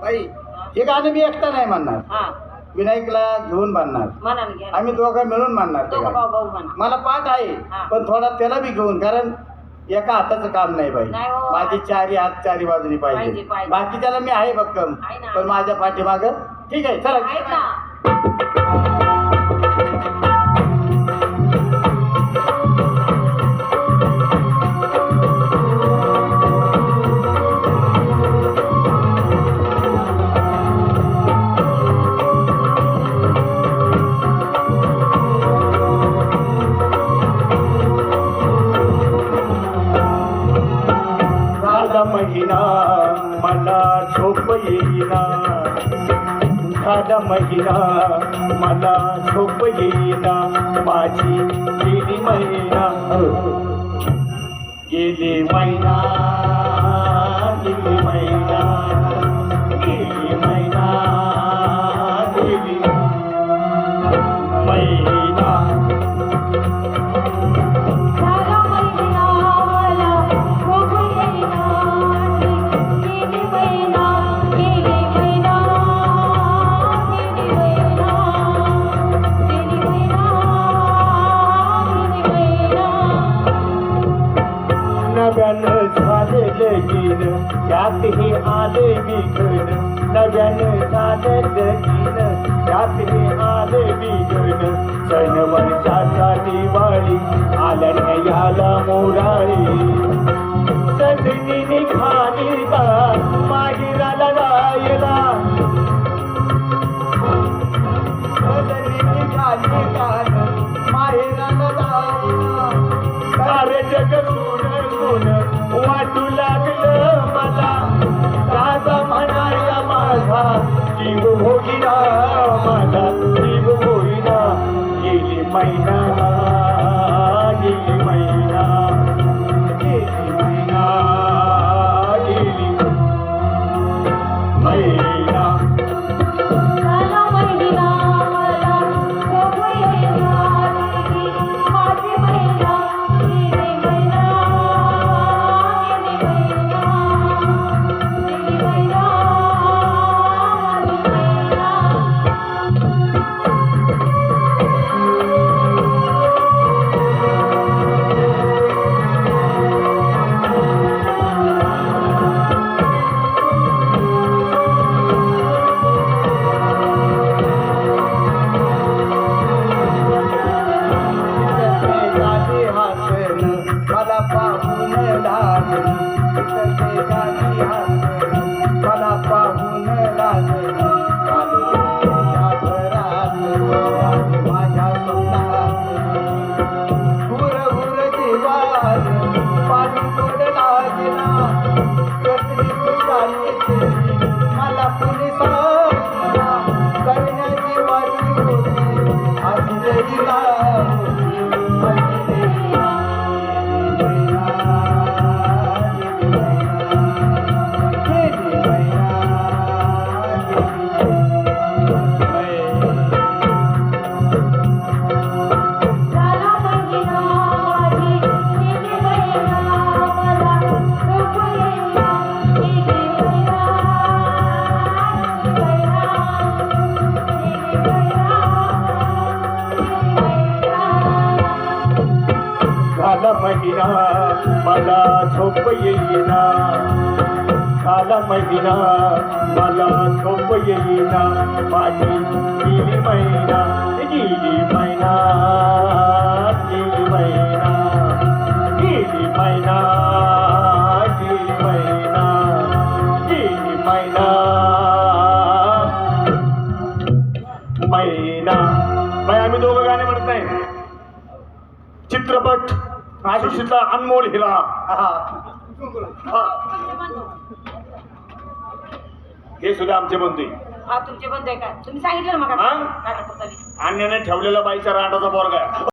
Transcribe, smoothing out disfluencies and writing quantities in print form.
बाई हे गाणं मी एकटा नाही म्हणणार, हा विनायकला घेऊन म्हणणार, म्हणा ना घ्या. आम्ही दोघं मिळून म्हणणार ते दोघं गाणं. भाऊ भाऊ म्हणा. मला पाठ आहे हा. पण थोडा त्याला बी घेऊन, कारण एका हाताचं काम नाही बाई, नाही हो. माझी चारी हात चारी बाजूनी पाहिजे, पाहिजे. पाहिजे. बाकी त्याला मी आहे भक्कम, आहे ना. पण माझ्या पाठीमाग ठीक आहे चला. आहेत ना. झाला महिना मला झोप येईना, झाला महिना मला झोप येईना, माझी गेली महिना, गेली महिना, गेली महिना, गेली महिना, गेली महिना. झाला महिना मला झोप येईना, गेली महिना, गेली महिना, गेली महिना, गेली महिना, गेली महिना. नव्यानं झाले लगीन त्यातही आले बिघन, नव्यानं झाले लगीन त्यातही आले बिघन, सण वर्षाचा दिवाळी आल्याने याला मोराळी, सजनी निघाली का माहिराला जायला, सजनी निघाली का माहिराला जायला, सारे जग सोन वाटू लागलं मला, राजा म्हणाया माझा जीव भोगिना, माझा जीव भोगिना, गेली महिना, गेली महिना, गेली महिना, गेली महिना. झाला महिना मला झोप येईना, माझी महिना, गेली महिना, गेली महिना, गेली महिना, गेली महिना. गाली हासन मला पाहून लाजली, गाली हासन मला पाहून लाजली, कालच्या घरात माझ्या स्वप्नात हुर हुर दिवार पाणी गोड लागला, कसली खुशाली तुझी मला कुणी सांगितला, करण्याची वाची होती हसलेली का झाला महिना माझी, गेली महिना मला झोप येईना, गेली महिना, गेली महिना, झाला महिना मला झोप येईना, झाला महिना मला झोप येईना, माझी गेली महिना, गेली महिना, गेली महिना, गेली महिना, गेली महिना, गेली महिना, महिना. बाई आम्ही दोघं गाणे म्हणत नाही, चित्रपट आयुष्यातला अनमोल हिरा. तुमचे बंधू. हे सुद्धा आमचे बंधू आहे. हा तुमचे बंधू आहे का? तुम्ही सांगितलं ना मग हा? काय करता? अन्याने ठेवलेला बाईचा रांडाचा पोरगा आहे.